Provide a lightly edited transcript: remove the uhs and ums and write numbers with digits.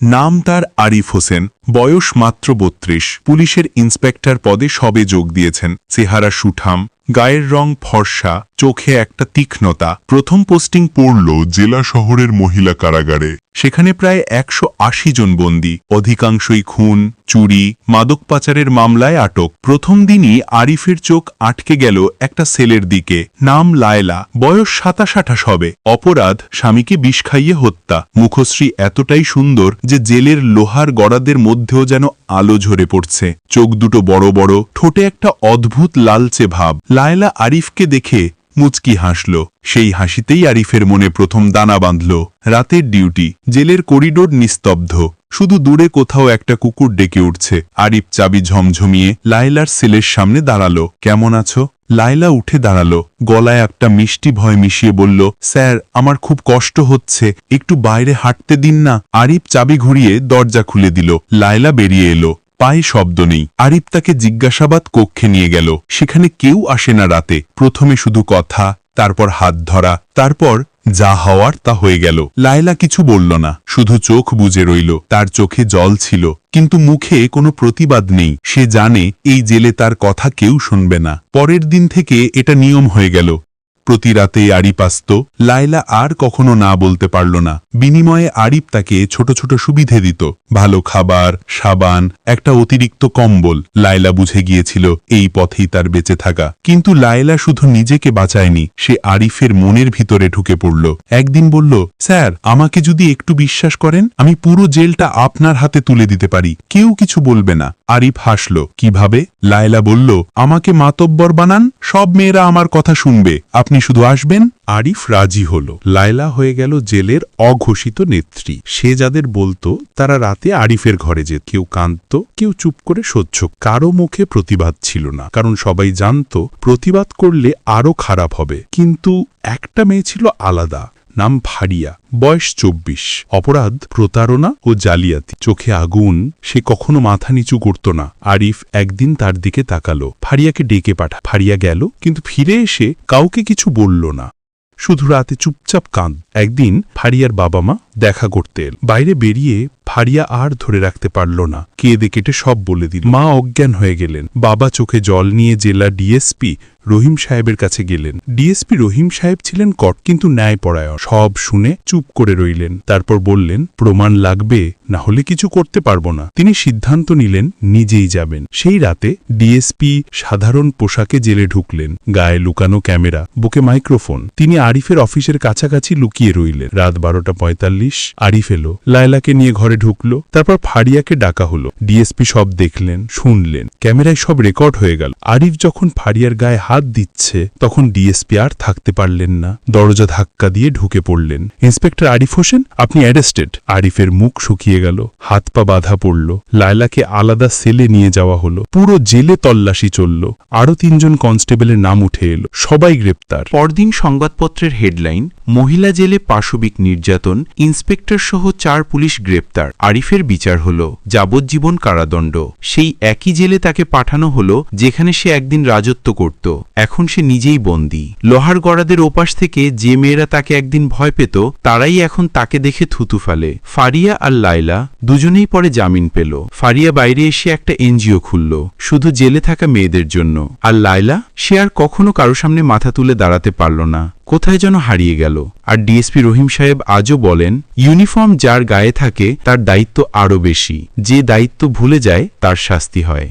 নাম তার আরিফ হোসেন, বয়স মাত্র ৩২, পুলিশের ইন্সপেক্টর পদে সবে যোগ দিয়েছেন। চেহারা সুঠাম, গায়ের রং ফর্সা, চোখে একটা তীক্ষ্ণতা। প্রথম পোস্টিং পড়ল জেলা শহরের মহিলা কারাগারে। সেখানে প্রায় ১৮০ জন বন্দী, অধিকাংশই খুন, চুরি, মাদক পাচারের মামলায় আটক। প্রথম দিনই আরিফের চোখ আটকে গেল একটা সেলের দিকে। নাম লায়লা, বয়স ২৭-২৮ হবে। অপরাধ স্বামীকে বিষ খাইয়ে হত্যা। মুখশ্রী এতটাই সুন্দর যে জেলের লোহার গড়াদের মধ্যেও যেন আলো ঝরে পড়ছে। চোখ দুটো বড় বড়, ঠোঁটে একটা অদ্ভুত লালচে ভাব। লায়লা আরিফকে দেখে মুচকি হাসল। সেই হাসিতেই আরিফের মনে প্রথম দানা বাঁধল। রাতের ডিউটি, জেলের করিডোর নিস্তব্ধ, শুধু দূরে কোথাও একটা কুকুর ডেকে উঠছে। আরিফ চাবি ঝমঝমিয়ে লায়লার সেলের সামনে দাঁড়ালো। কেমন আছো? লায়লা উঠে দাঁড়ালো, গলায় একটা মিষ্টি ভয় মিশিয়ে বলল, স্যার, আমার খুব কষ্ট হচ্ছে, একটু বাইরে হাঁটতে দিন না। আরিফ চাবি ঘুরিয়ে দরজা খুলে দিল। লায়লা বেরিয়ে এলো, পায়ে শব্দ নেই। আরিফ তাকে জিজ্ঞাসাবাদ কক্ষে নিয়ে গেল। সেখানে কেউ আসে না রাতে। প্রথমে শুধু কথা, তারপর হাত ধরা, তারপর যা হওয়ার তা হয়ে গেল। লায়লা কিছু বলল না, শুধু চোখ বুজে রইল। তার চোখে জল ছিল, কিন্তু মুখে কোনো প্রতিবাদ নেই। সে জানে এই জেলে তার কথা কেউ শুনবে না। পরের দিন থেকে এটা নিয়ম হয়ে গেল। প্রতি রাতে আরিফ আসত। লায়লা আর কখনো না বলতে পারল না। বিনিময়ে আরিফ তাকে ছোট ছোট সুবিধে দিত, ভালো খাবার, সাবান, একটা অতিরিক্ত কম্বল। লায়লা বুঝে গিয়েছিল এই পথেই তার বেঁচে থাকা। কিন্তু লায়লা শুধু নিজেকে বাঁচায়নি, সে আরিফের মনের ভিতরে ঢুকে পড়ল। একদিন বলল, স্যার, আমাকে যদি একটু বিশ্বাস করেন, আমি পুরো জেলটা আপনার হাতে তুলে দিতে পারি, কেউ কিছু বলবে না। আরিফ হাসল। কিভাবে? লায়লা বলল, আমাকে মাতব্বর বানান, সব মেয়েরা আমার কথা শুনবে, আপনি শুধু আসবেন। আরিফ রাজি হল। লায়লা হয়ে গেল জেলের অঘোষিত নেত্রী। সে যাদের বলতো তারা রাতে আরিফের ঘরে যেত। কেউ কাঁদত, কেউ চুপ করে সহ্য। কারো মুখে প্রতিবাদ ছিল না, কারণ সবাই জানত প্রতিবাদ করলে আরো খারাপ হবে। কিন্তু একটা মেয়ে ছিল আলাদা। নাম ফারিয়া, বয়স ২৪। অপরাধ প্রতারণা ও জালিয়াতি। চোখে আগুন। সে কখনো মাথা নিচু করত না। আরিফ একদিন তার দিকে তাকালো। ফারিয়াকে ডেকে পাঠা। ফারিয়া গেল, কিন্তু ফিরে এসে কাউকে কিছু বলল না, শুধু রাতে চুপচাপ কাঁদ। একদিন ফারিয়ার বাবা মা দেখা করতে এল। বাইরে বেরিয়ে ফারিয়া আর ধরে রাখতে পারল না, কেঁদে কেটে সব বলে দিল। মা অজ্ঞান হয়ে গেলেন। বাবা চোখে জল নিয়ে জেলা ডিএসপি রহিম সাহেবের কাছে গেলেন। ডিএসপি রহিম সাহেব ছিলেন কট, কিন্তু ন্যায়পরায়ণ। সব শুনে চুপ করে রইলেন। তারপর বললেন, প্রমাণ লাগবে, না হলে কিছু করতে পারবো না। তিনি সিদ্ধান্ত নিলেন নিজেই যাবেন। সেই রাতে ডিএসপি সাধারণ পোশাকে জেলে ঢুকলেন। গায়ে লুকানো ক্যামেরা, বুকে মাইক্রোফোন। তিনি আরিফের অফিসের কাছাকাছি লুকিয়ে রইলেন। রাত ১২:৪৫ আরিফ এলো, লায়লাকে নিয়ে ঘরে ঢুকলো। তারপর ফারিয়াকে ডাকা হলো। ডিএসপি সব দেখলেন, শুনলেন। ক্যামেরায় সব রেকর্ড হয়ে গেল। আরিফ যখন ফারিয়ার গায়ে হাত দিচ্ছে, তখন ডিএসপি আর থাকতে পারলেন না। দরজা ধাক্কা দিয়ে ঢুকে পড়লেন। ইন্সপেক্টর আরিফ হোসেন, আপনি অ্যারেস্টেড। আরিফের মুখ শুকিয়ে গেল, হাত পা বাঁধা পড়ল। লায়লাকে আলাদা সেলে নিয়ে যাওয়া হলো। পুরো জেলে তল্লাশি চলল। আরো ৩ জন কনস্টেবলের নাম উঠে এলো, সবাই গ্রেপ্তার। পরদিন সংবাদপত্রের হেডলাইন, মহিলা জেলে পাশবিক নির্যাতন, ইন্সপেক্টর সহ ৪ পুলিশ গ্রেপ্তার। আরিফের বিচার হল যাবজ্জীবন কারাদণ্ড। সেই একই জেলে তাকে পাঠানো হলো যেখানে সে একদিন রাজত্ব করত। এখন সে নিজেই বন্দী। লোহার গড়াদের ওপাশ থেকে যে মেয়েরা তাকে একদিন ভয় পেত, তারাই এখন তাকে দেখে থুতু ফেলে। ফারিয়া আর লায়লা দুজনেই পরে জামিন পেল। ফারিয়া বাইরে এসে একটা এনজিও খুলল, শুধু জেলে থাকা মেয়েদের জন্য। আর লায়লা, সে আর কখনো কারো সামনে মাথা তুলে দাঁড়াতে পারল না, কোথায় যেন হারিয়ে গেল। আর ডিএসপি রহিম সাহেব আজও বলেন, ইউনিফর্ম যার গায়ে থাকে তার দায়িত্ব আরও বেশি। যে দায়িত্ব ভুলে যায় তার শাস্তি হয়।